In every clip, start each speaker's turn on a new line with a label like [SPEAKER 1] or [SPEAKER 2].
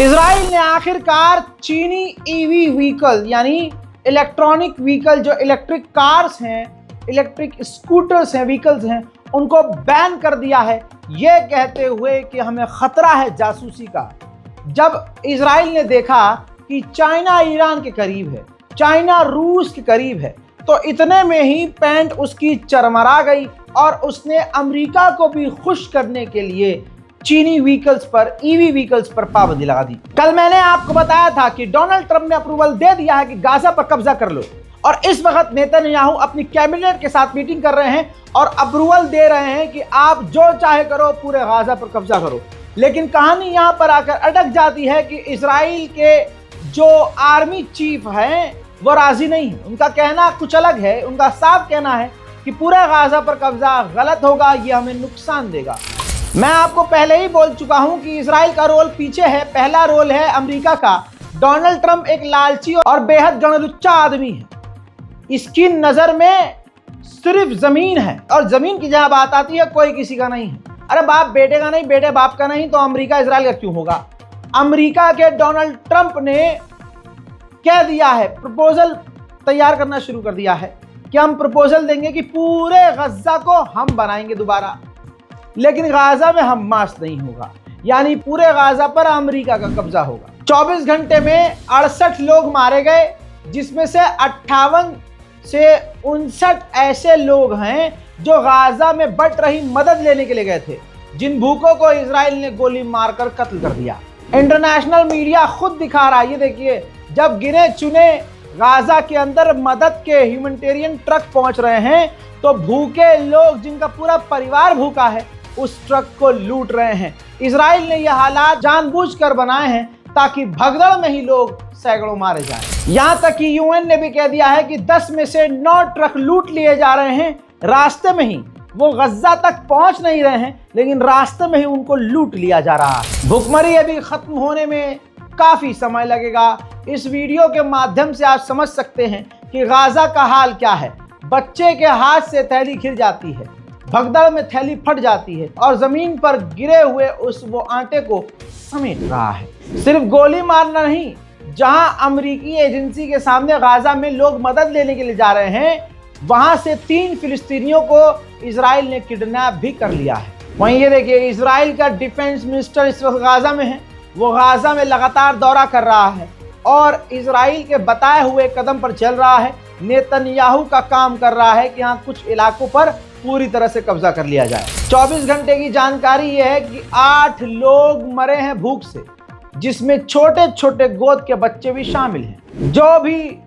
[SPEAKER 1] Israel ने आखिरकार चीनी ईवी व्हीकल यानी इलेक्ट्रॉनिक व्हीकल, जो इलेक्ट्रिक कार्स हैं, इलेक्ट्रिक स्कूटर्स हैं, व्हीकल्स हैं, उनको बैन कर दिया है, ये कहते हुए कि हमें खतरा है जासूसी का। जब इजराइल ने देखा कि चाइना ईरान के करीब है, चाइना रूस के करीब है, तो इतने में ही पैंट उसकी चरमरा गई और उसने अमेरिका को भी खुश करने के लिए चीनी व्हीकल्स पर, ईवी व्हीकल्स पर पाबंदी लगा दी। कल मैंने आपको बताया था कि डोनाल्ड ट्रंप ने अप्रूवल दे दिया है कि गाजा पर कब्जा कर लो, और इस वक्त नेतन्याहू अपनी कैबिनेट के साथ मीटिंग कर रहे हैं और अप्रूवल दे रहे हैं कि आप जो चाहे करो, पूरे गाजा पर कब्जा करो। लेकिन कहानी यहां पर आकर अटक जाती है कि इजराइल के जो आर्मी चीफ हैं वो राजी नहीं है। उनका कहना कुछ अलग है। उनका साफ कहना है कि पूरे गाजा पर कब्जा गलत होगा, ये हमें नुकसान देगा। मैं आपको पहले ही बोल चुका हूं कि इजराइल का रोल पीछे है, पहला रोल है अमेरिका का। डोनाल्ड ट्रंप एक लालची और बेहद गणलुच्चा आदमी है। इसकी नजर में सिर्फ जमीन है, और जमीन की जहां बात आती है कोई किसी का नहीं है। अरे बाप बेटे का नहीं, बेटे बाप का नहीं, तो अमेरिका इजराइल का क्यों होगा? अमेरिका के डोनाल्ड ट्रंप ने कह दिया है, प्रपोजल तैयार करना शुरू कर दिया है कि हम प्रपोजल देंगे कि पूरे गजा को हम बनाएंगे दोबारा, लेकिन गाजा में हमास नहीं होगा, यानी पूरे गाजा पर अमेरिका का कब्जा होगा। 24 घंटे में 68 लोग मारे गए, जिसमें से 58 से 59 ऐसे लोग हैं जो गाजा में बट रही मदद लेने के लिए गए थे, जिन भूखों को इजराइल ने गोली मारकर कत्ल कर दिया। इंटरनेशनल मीडिया खुद दिखा रहा है, ये देखिए, जब गिने चुने गाजा के अंदर मदद के ह्यूमैनिटेरियन ट्रक पहुंच रहे हैं, तो भूखे लोग जिनका पूरा परिवार भूखा है उस ट्रक को लूट रहे हैं। इजराइल ने यह हालात जानबूझकर बनाए हैं ताकि भगदड़ में ही लोग सैकड़ों मारे जाएं। यहां तक कि यूएन ने भी कह दिया है कि 10 में से 9 ट्रक लूट लिए जा रहे हैं रास्ते में ही। वो गजा तक पहुंच नहीं रहे हैं, लेकिन रास्ते में ही उनको लूट लिया जा रहा है। भुखमरी अभी खत्म होने में काफी समय लगेगा। इस वीडियो के माध्यम से आप समझ सकते हैं कि गाजा का हाल क्या है। बच्चे के हाथ से थैली गिर जाती है, भगदड़ में थैली फट जाती है और जमीन पर गिरे हुए वो आटे को समेट रहा है। सिर्फ गोली मारना नहीं, जहां अमेरिकी एजेंसी के सामने गाजा में लोग मदद लेने के लिए जा रहे हैं, वहां से 3 फिलिस्तीनियों को इजराइल ने किडनैप भी कर लिया है। वहीं ये देखिए, इजराइल का डिफेंस मिनिस्टर इस वक्त गाजा में है। वो गाजा में लगातार दौरा कर रहा है और इजराइल के बताए हुए कदम पर चल रहा है। नेतन्याहू का काम कर रहा है कि यहाँ कुछ इलाकों पर पूरी तरह से कब्जा कर लिया जाए। 24 घंटे की जानकारी यह है कि 8 लोग मरे हैं भूख से, जिसमें छोटे छोटे गोद के बच्चे भी शामिल हैं। जो भी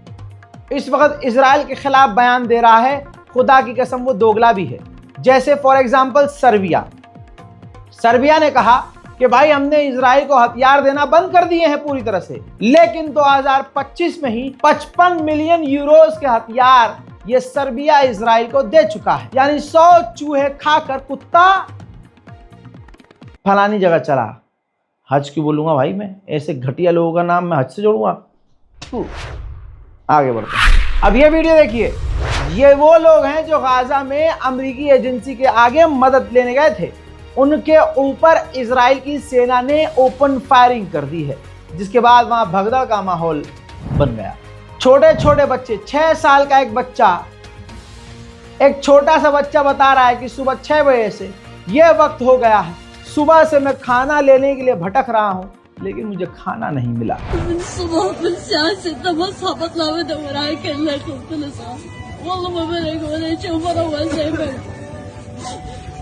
[SPEAKER 1] इस वक्त इजराइल के खिलाफ बयान दे रहा है, खुदा की कसम वो दोगला भी है। जैसे फॉर एग्जांपल सर्बिया ने कहा कि भाई हमने इजराइल को हथियार देना बंद कर दिए हैं पूरी तरह से, लेकिन 2025 में ही 55 मिलियन यूरोस के हथियार ये सर्बिया इजराइल को दे चुका है। यानी 100 चूहे खाकर कुत्ता फलानी जगह चला। हज क्यों बोलूंगा भाई मैं? ऐसे घटिया लोगों का नाम मैं हज से जोड़ूंगा? आगे बढ़ते हैं। अब ये वीडियो देखिए, ये वो लोग हैं जो गाजा में अमेरिकी एजेंसी के आगे मदद लेने गए थे। उनके ऊपर इजराइल की सेना ने ओपन फायरिंग कर दी है, जिसके बाद वहां भगदड़ का माहौल बन गया। छोटे छोटे बच्चे, 6 साल का एक बच्चा, एक छोटा सा बच्चा बता रहा है कि सुबह 6 बजे से यह वक्त हो गया है, सुबह से मैं खाना लेने के लिए भटक रहा हूं, लेकिन मुझे खाना नहीं मिला।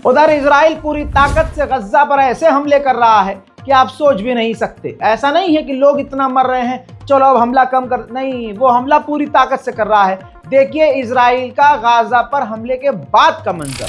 [SPEAKER 1] उधर इजराइल पूरी ताकत से गजा पर ऐसे हमले कर रहा है कि आप सोच भी नहीं सकते। ऐसा नहीं है कि लोग इतना मर रहे हैं, चलो अब हमला कम कर, नहीं, वो हमला पूरी ताकत से कर रहा है। देखिए इजराइल का गाजा पर हमले के बाद का मंजर।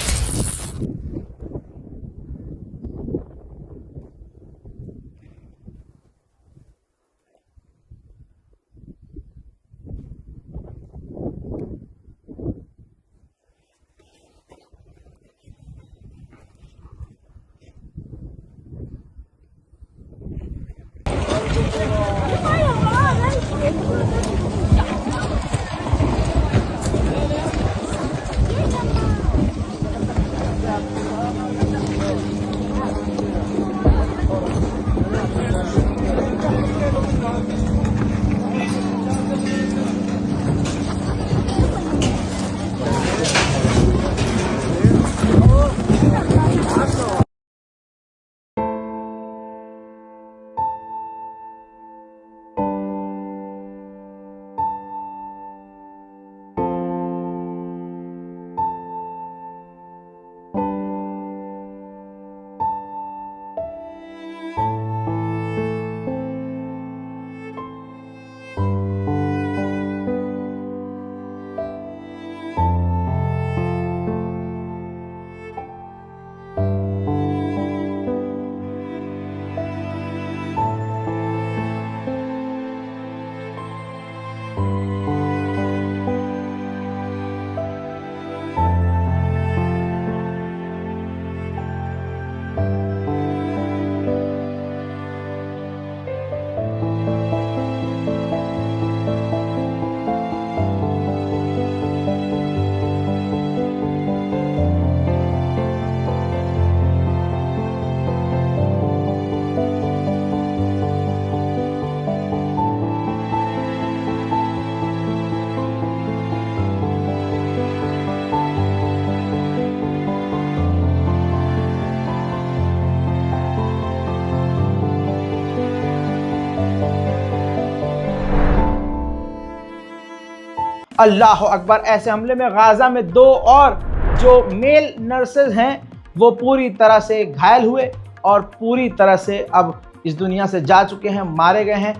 [SPEAKER 1] अल्लाह अकबर। ऐसे हमले में गाजा में 2 और जो मेल नर्सेज हैं वो पूरी तरह से घायल हुए और पूरी तरह से अब इस दुनिया से जा चुके हैं, मारे गए हैं।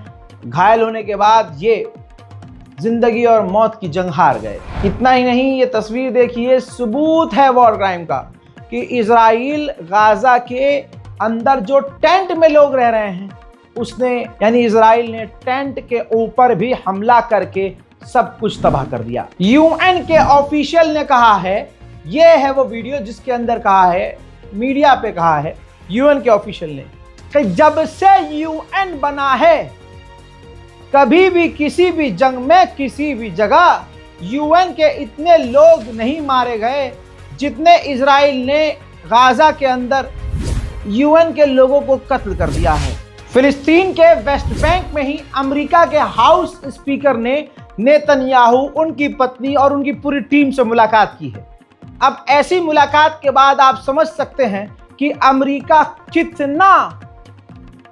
[SPEAKER 1] घायल होने के बाद ये जिंदगी और मौत की जंग हार गए। इतना ही नहीं, ये तस्वीर देखिए, सबूत है वॉर क्राइम का कि इजराइल गाजा के अंदर जो टेंट में लोग रह रहे हैं उसने यानी इजराइल ने टेंट के ऊपर भी हमला करके सब कुछ तबाह कर दिया। यूएन के ऑफिशियल ने कहा है, ये है वो वीडियो जिसके अंदर कहा है, मीडिया पे कहा है यूएन के ऑफिशियल ने कि जब से यूएन बना है कभी भी किसी भी जंग में किसी भी जगह यूएन के इतने लोग नहीं मारे गए जितने इजराइल ने गाजा के अंदर यूएन के लोगों को कत्ल कर दिया है। फिलिस्तीन के वेस्ट बैंक में ही अमेरिका के हाउस स्पीकर ने नेतन्याहू, उनकी पत्नी और उनकी पूरी टीम से मुलाकात की है। अब ऐसी मुलाकात के बाद आप समझ सकते हैं कि अमेरिका कितना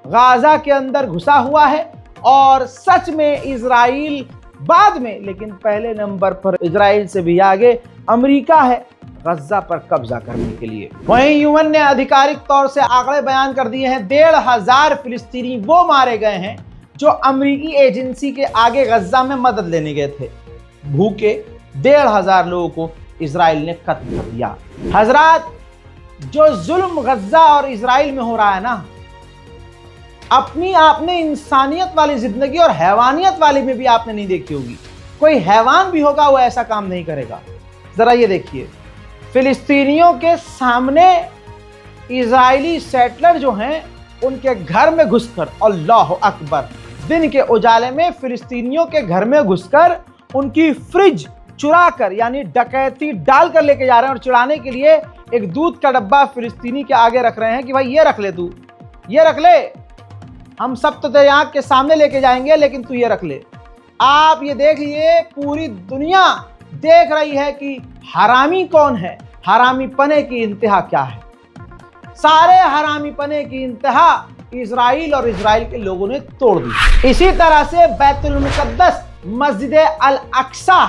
[SPEAKER 1] गाजा के अंदर घुसा हुआ है और सच में इजराइल बाद में, लेकिन पहले नंबर पर इजराइल से भी आगे अमेरिका है गजा पर कब्जा करने के लिए। वहीं यूएन ने आधिकारिक तौर से आंकड़े बयान कर दिए हैं, 1,500 फिलिस्तीनी वो मारे गए हैं जो अमेरिकी एजेंसी के आगे गजा में मदद लेने गए थे। भूखे 1,500 लोगों को इजराइल ने कत्ल कर दिया। हजरात, जो जुल्म गजा और इजराइल में हो रहा है ना, अपनी आपने इंसानियत वाली जिंदगी और हैवानियत वाली में भी आपने नहीं देखी होगी। कोई हैवान भी होगा वो ऐसा काम नहीं करेगा। जरा ये देखिए, फिलिस्तीनियों के सामने इजरायली सेटलर जो हैं उनके घर में घुसकर, अल्लाह अकबर, दिन के उजाले में फिलिस्तीनियों के घर में घुसकर उनकी फ्रिज चुरा कर यानी डकैती डाल कर लेके जा रहे हैं और चुराने के लिए एक दूध का डब्बा फिलिस्तीनी के आगे रख रहे हैं कि भाई ये रख ले, तू ये रख ले, हम सब तो तेरी आंख के सामने लेके जाएंगे लेकिन तू ये रख ले। आप ये देख लिए, पूरी दुनिया देख रही है कि हरामी कौन है, हरामी पने की इंतहा क्या है। सारे हरामी पने की इंतहा इजराइल और इजराइल के लोगों ने तोड़ दी। इसी तरह से बैतुल मुकद्दस मस्जिद अल अक्सा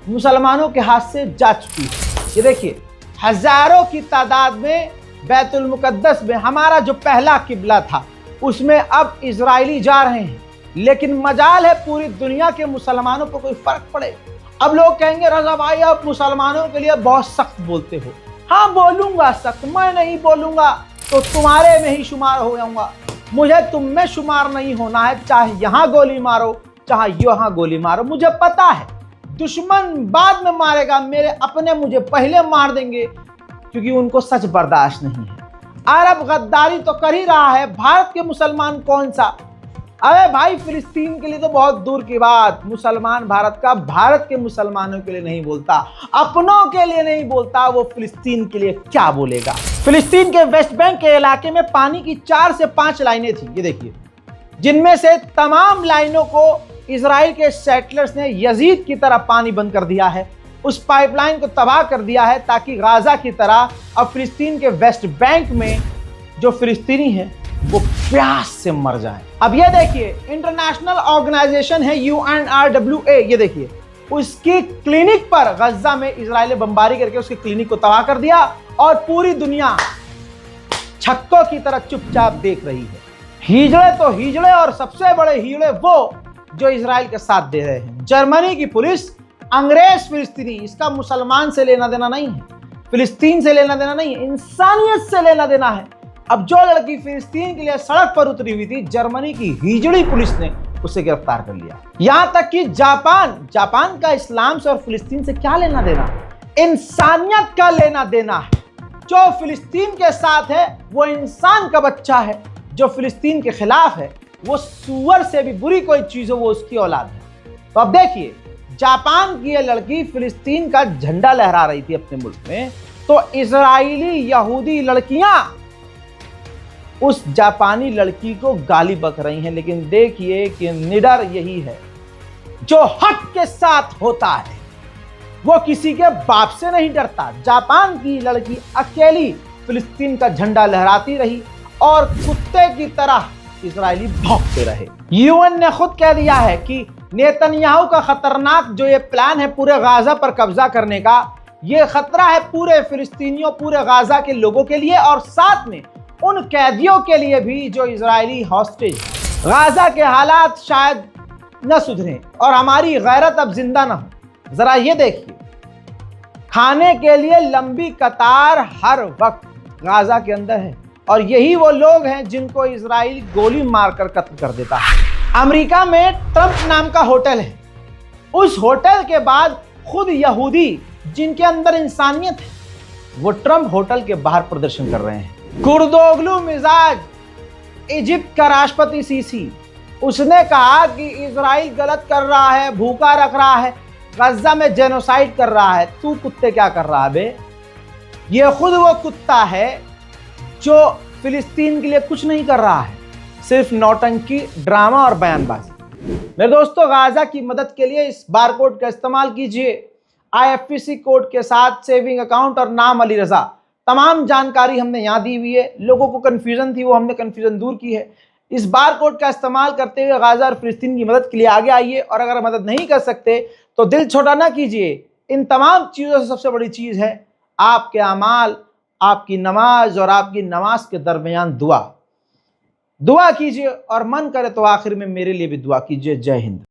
[SPEAKER 1] मुसलमानों के हाथ से जा चुकी है। ये देखिए, हजारों की तादाद में बैतुल मुकद्दस में, हमारा जो पहला किबला था, उसमें अब इजरायली जा रहे हैं। लेकिन मजाल है पूरी दुनिया के मुसलमानों पर कोई फर्क पड़े। अब लोग कहेंगे रजा भाई आप मुसलमानों के लिए बहुत सख्त बोलते हो। हाँ बोलूंगा सख्त, मैं नहीं बोलूंगा तो तुम्हारे में ही शुमार हो जाऊंगा। मुझे तुम में शुमार नहीं होना है, चाहे यहाँ गोली मारो चाहे यहाँ गोली मारो। मुझे पता है दुश्मन बाद में मारेगा, मेरे अपने मुझे पहले मार देंगे क्योंकि उनको सच बर्दाश्त नहीं है। अरब गद्दारी तो कर ही रहा है, भारत के मुसलमान कौन सा? अरे भाई फिलिस्तीन के लिए तो बहुत दूर की बात, मुसलमान भारत का भारत के मुसलमानों के लिए नहीं बोलता, अपनों के लिए नहीं बोलता, वो फिलिस्तीन के लिए क्या बोलेगा। फिलिस्तीन के वेस्ट बैंक के इलाके में पानी की 4 से 5 लाइनें थी, ये देखिए, जिनमें से तमाम लाइनों को इजराइल के सेटलर्स ने यजीद की तरह पानी बंद कर दिया है, उस पाइपलाइन को तबाह कर दिया है ताकि गाजा की तरह अब फिलिस्तीन के वेस्ट बैंक में जो फिलिस्तीनी हैं वो प्यास से मर जाएं। अब ये देखिए, इंटरनेशनल ऑर्गेनाइजेशन है UNRWA, ये देखिए, उसकी क्लिनिक पर गजा में इजराइल ने बमबारी करके उसकी क्लिनिक को तबाह कर दिया और पूरी दुनिया छक्कों की तरह चुपचाप देख रही है। हिजड़े तो हिजड़े और सबसे बड़े हिजड़े वो जो इजराइल के साथ दे रहे हैं। जर्मनी की पुलिस अंग्रेज फिलिस्तीनी, इसका मुसलमान से लेना देना नहीं है, फिलिस्तीन से लेना देना नहीं है, इंसानियत से लेना देना है। अब जो लड़की फिलिस्तीन के लिए सड़क पर उतरी हुई थी, जर्मनी की हिजड़ी पुलिस ने उसे गिरफ्तार कर लिया। यहां तक कि जापान का इस्लाम से और फिलिस्तीन से क्या लेना देना, इंसानियत का लेना देना है। जो फिलिस्तीन के साथ है वो इंसान का बच्चा है, जो फिलिस्तीन के खिलाफ है वो सूअर से भी बुरी कोई चीज हो वो उसकी औलाद है। तो अब देखिए, जापान की ये लड़की फिलिस्तीन का झंडा लहरा रही थी अपने मुल्क में, तो इजरायली यहूदी लड़कियां उस जापानी लड़की को गाली बक रही हैं। लेकिन देखिए कि निडर यही है जो हक के साथ होता है, वो किसी के बाप से नहीं डरता। जापान की लड़की अकेली फिलिस्तीन का झंडा लहराती रही और कुत्ते की तरह इजरायली भौंकते रहे। यूएन ने खुद कह दिया है कि नेतन्याहू का खतरनाक जो ये प्लान है पूरे गाजा पर कब्जा करने का, ये खतरा है पूरे फिलिस्तीनियों, पूरे गाजा के लोगों के लिए और साथ में उन कैदियों के लिए भी जो इजरायली हॉस्टेज। गाजा के हालात शायद न सुधरे और हमारी गैरत अब जिंदा ना हो। जरा ये देखिए, खाने के लिए लंबी कतार हर वक्त गाजा के अंदर है और यही वो लोग हैं जिनको इजराइल गोली मारकर कत्ल कर देता है। अमेरिका में ट्रंप नाम का होटल है, उस होटल के बाद खुद यहूदी जिनके अंदर इंसानियत है वो ट्रंप होटल के बाहर प्रदर्शन कर रहे हैं। कुर्दोगलू मिजाज इजिप्ट का राष्ट्रपति सीसी, उसने कहा कि इजराइल गलत कर रहा है, भूखा रख रहा है, गजा में जेनोसाइड कर रहा है। तू कुत्ते क्या कर रहा है बे? ये खुद वो कुत्ता है जो फिलिस्तीन के लिए कुछ नहीं कर रहा है, सिर्फ नौटंकी, ड्रामा और बयानबाजी। मेरे दोस्तों, गाजा की मदद के लिए इस बार कोड का इस्तेमाल कीजिए। IFPC कोड के साथ सेविंग अकाउंट और नाम अली रजा, तमाम जानकारी हमने यहाँ दी हुई है। लोगों को कन्फ्यूजन थी, वो हमने कन्फ्यूजन दूर की है। इस बार कोड का इस्तेमाल करते हुए गाजा और फिलिस्तीन की मदद के लिए आगे आइए और अगर मदद नहीं कर सकते तो दिल छोटा ना कीजिए। इन तमाम चीज़ों से सबसे बड़ी चीज़ है आपके अमाल, आपकी नमाज और आपकी नमाज के दरमियान दुआ कीजिए और मन करे तो आखिर में मेरे लिए भी दुआ कीजिए। जय हिंद।